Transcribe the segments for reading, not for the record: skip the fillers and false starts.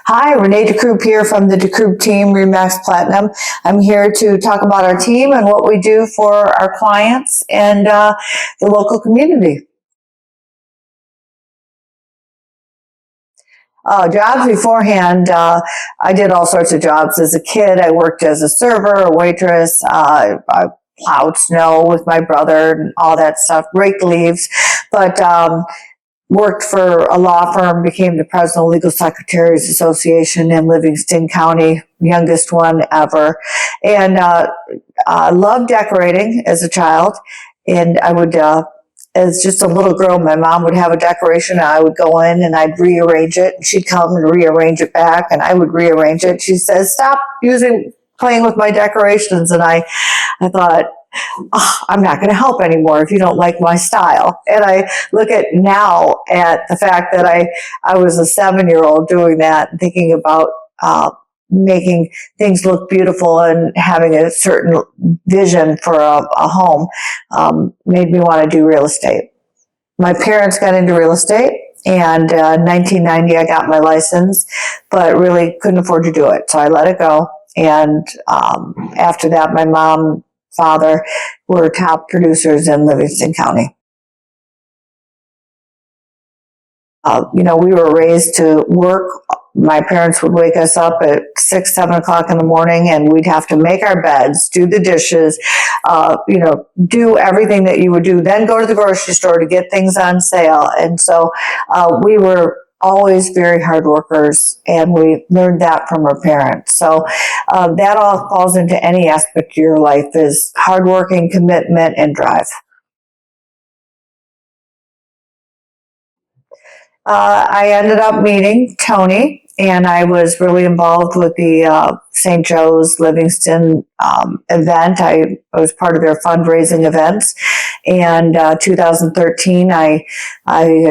Hi, Renee Dekroub here from the Dekroub team, Remax Platinum. I'm here to talk about our team and what we do for our clients and the local community. Jobs beforehand, I did all sorts of jobs as a kid. I worked as a server, a waitress, I plowed snow with my brother and all that stuff, raked leaves, but worked for a law firm, became the president of Legal Secretaries Association in Livingston County, youngest one ever. And I loved decorating as a child. And I would, as just a little girl, my mom would have a decoration and I would go in and I'd rearrange it. She'd come and rearrange it back and I would rearrange it. She says, stop playing with my decorations. And I thought, oh, I'm not going to help anymore if you don't like my style. And I look at now at the fact that I was a 7-year-old doing that and thinking about making things look beautiful and having a certain vision for a home made me want to do real estate. My parents got into real estate, and in 1990 I got my license, but really couldn't afford to do it. So I let it go. And after that, my mom, father were top producers in Livingston County. We were raised to work. My parents would wake us up at 6, 7 o'clock in the morning and we'd have to make our beds, do the dishes, do everything that you would do, then go to the grocery store to get things on sale. And so we were always very hard workers, and we learned that from our parents. So that all falls into any aspect of your life, is hardworking, commitment, and drive. I ended up meeting Tony, and I was really involved with the St. Joe's Livingston event. I was part of their fundraising events. And 2013, I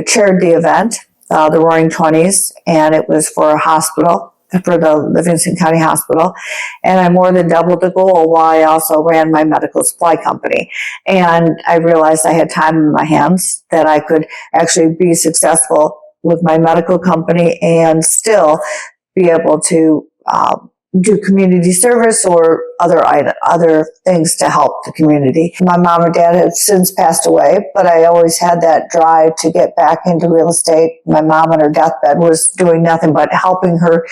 chaired the event, the Roaring Twenties, and it was for a hospital, for the Livingston County Hospital. And I more than doubled the goal while I also ran my medical supply company. And I realized I had time in my hands, that I could actually be successful with my medical company and still be able to do community service or other things to help the community. My mom and dad have since passed away, but I always had that drive to get back into real estate. My mom on her deathbed was doing nothing but helping her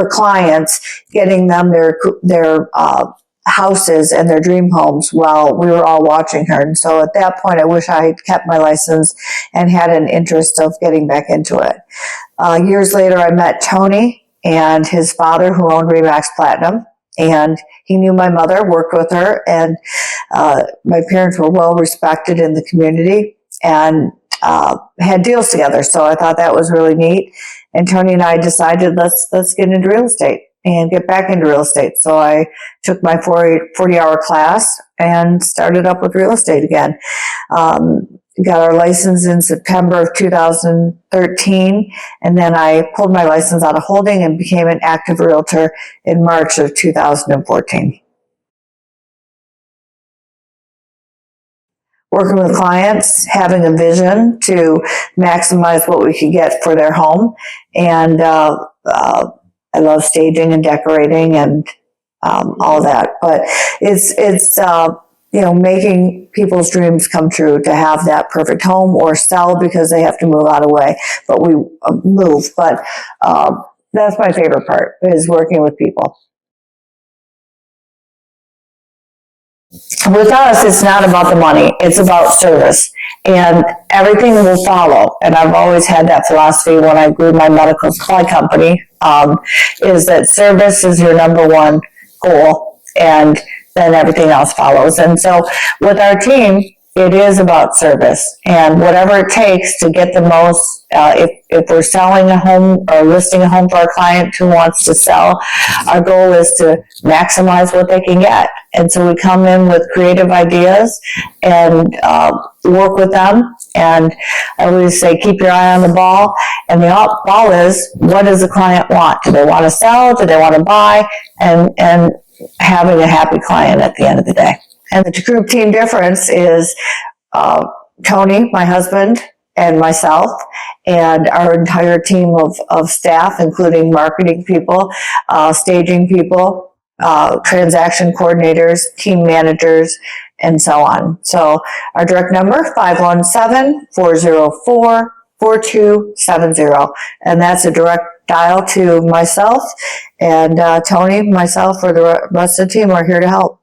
clients, getting them their houses and their dream homes while we were all watching her. And so at that point, I wish I had kept my license and had an interest of getting back into it. Years later, I met Tony and his father, who owned Remax Platinum, and he knew my mother, worked with her, and my parents were well respected in the community and had deals together. So I thought that was really neat. And Tony and I decided, let's get into real estate and get back into real estate. So I took my 40-hour class and started up with real estate again. Got our license in September of 2013, and then I pulled my license out of holding and became an active realtor in March of 2014. Working with clients, having a vision to maximize what we could get for their home, and I love staging and decorating and all that. But it's making people's dreams come true, to have that perfect home or sell because they have to move out of the way. But we move. But that's my favorite part, is working with people. With us, it's not about the money. It's about service. And everything will follow. And I've always had that philosophy when I grew my medical supply company, is that service is your number one goal, and then everything else follows. And so with our team, it is about service, and whatever it takes to get the most, if we're selling a home or listing a home for our client who wants to sell, our goal is to maximize what they can get. And so we come in with creative ideas and work with them. And I always say, keep your eye on the ball. And the ball is, what does the client want? Do they want to sell? Do they want to buy? And having a happy client at the end of the day. And the Dekroub team difference is Tony, my husband, and myself and our entire team of staff, including marketing people, staging people, transaction coordinators, team managers, and so on. So our direct number, 517-404-4270. And that's a direct dial to myself, and Tony, myself, or the rest of the team are here to help.